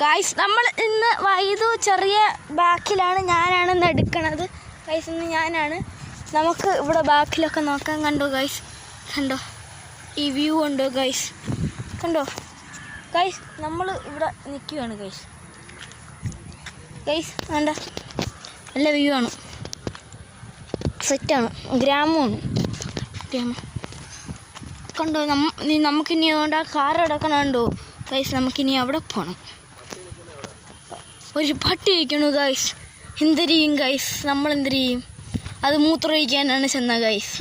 Guys നമ്മൾ ഇന്ന് വൈദു ചെറിയ ബാക്കിലാണ്, ഞാനാണ് ഇന്ന് എടുക്കണത്. ഗൈസ് ഇന്ന് ഞാനാണ്. നമുക്ക് ഇവിടെ ബാക്കിലൊക്കെ നോക്കാം. കണ്ടോ ഗൈസ്, കണ്ടോ ഈ വ്യൂ ഉണ്ടോ ഗൈസ്, കണ്ടോ ഗൈസ്. നമ്മൾ ഇവിടെ നിൽക്കുകയാണ് ഗൈസ്. ഗൈസ് വേണ്ട, നല്ല വ്യൂ ആണ്, സെറ്റാണ്, ഗ്രാമമാണ് ഗ്രാമം. കണ്ടോ നമുക്കിനി അതുകൊണ്ട് ആ കാർ എടുക്കണുണ്ടോ ഗൈസ്. നമുക്കിനി അവിടെ പോകണം. ഒരു പട്ടി ഇരിക്കണു ഗൈസ്. എന്തിരിയും ഗൈസ്, നമ്മളെന്തിരിയും? അത് മൂത്രമൊഴിക്കാനാണ് ചെന്ന ഗൈസ്.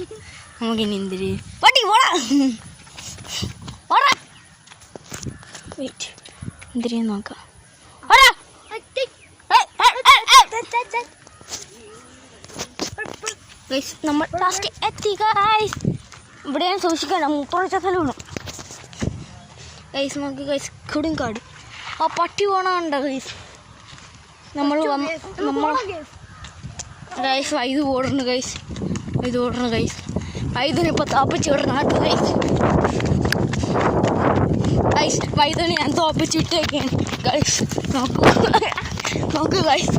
നമുക്കിനി എന്തിരിയും? പട്ടി പോടാ ഓടാ. വെയിറ്റ്, എന്തിരിയും നോക്കാം. ഗൈസ് നമ്മൾ ലാസ്റ്റ് എത്തി ഗൈസ്. ഇവിടെ ഞാൻ സൂക്ഷിക്കണം, മൂത്രമൊഴിച്ച സ്ഥലമാണ് ഗൈസ്. നോക്കി ഗൈസ്, കൊടുങ്കാട്. ആ പട്ടി പോണുണ്ടോ ഗൈസ്. നമ്മൾ ഗൈസ് വൈദു ഓടണം ഗൈസ്, ഇത് ഓടണം ഗൈസ്. വൈദുനിപ്പോൾ തോപ്പിച്ച് വിടണം ഗൈസ്. ഗൈസ് വൈദുനെ ഞാൻ തോപ്പിച്ച് വിട്ടേക്കാണ് ഗൈസ്. നോക്ക് ഗൈസ്,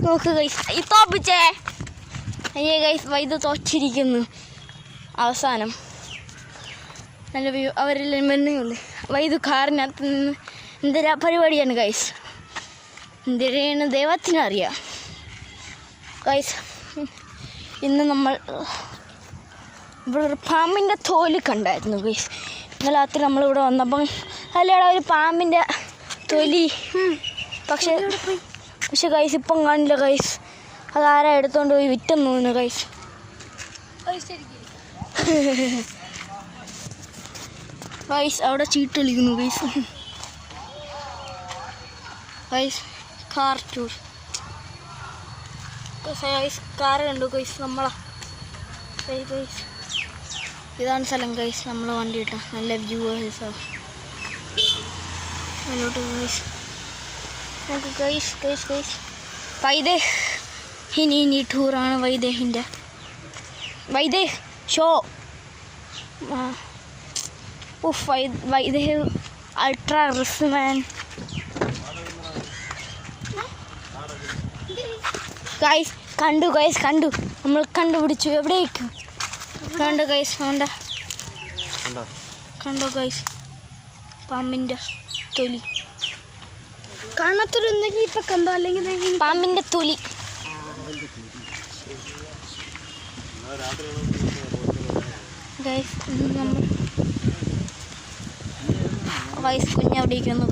നോക്ക് ഗൈസ്, ഈ തോപ്പിച്ചേ. അയ്യേ ഗൈസ്, വൈദു തോച്ചിരിക്കുന്നു. അവസാനം നല്ല വ്യൂ. അവരെല്ലാം വരുന്നുള്ളൂ. വൈദു കാറിനകത്ത് നിന്ന് എന്തൊരു പരിപാടിയാണ് ഗൈസ്. എന്തിനാണ് ദൈവത്തിനറിയാം ഗൈസ്. ഇന്ന് നമ്മൾ ഇവിടെ ഒരു പാമ്പിൻ്റെ തോല് കണ്ടായിരുന്നു ഗൈസ്. ഇന്നലെ രാത്രി നമ്മളിവിടെ വന്നപ്പം അല്ലേടാ ഒരു പാമ്പിൻ്റെ തൊലി. പക്ഷെ ഗൈസ് ഇപ്പം കാണില്ല ഗൈസ്. അതാരാ എടുത്തോണ്ട് പോയി വിറ്റെന്ന് തോന്നുന്നു ഗൈസ്. ഗൈസ് അവിടെ ചീട്ട് കളിക്കുന്നു guys. Guys car tour guys. Car കണ്ടു ഗൈസ് നമ്മളാ ഗൈസ്. ഇതാണ് സ്ഥലം ഗൈസ്. നമ്മൾ വണ്ടി ഇട്ട നല്ല വ്യൂ ഗൈസ്. അതിലോട്ട് ഗൈസ് നമുക്ക് ഗൈസ് ഗൈസ് ഗൈസ് വൈദേഹ്. ഇനി ടൂറാണ് വൈദേഹിൻ്റെ. Vaideh show. Vaideh ultra rich man guys. കണ്ടു ഗൈസ്, കണ്ടു, നമ്മൾ കണ്ടുപിടിച്ചു. എവിടേക്ക് കണ്ടു ഗൈസ്, കണ്ടോ ഗൈസ് പാമ്പിൻ്റെ തൊലി. കാണാത്തൊരുന്നെങ്കിൽ ഇപ്പം കണ്ടോ, അല്ലെങ്കിൽ പാമ്പിൻ്റെ തൊലി ഗൈസ്. നമ്മൾ വയസ്സ് കുഞ്ഞവിടെ ഇരിക്കുന്നു.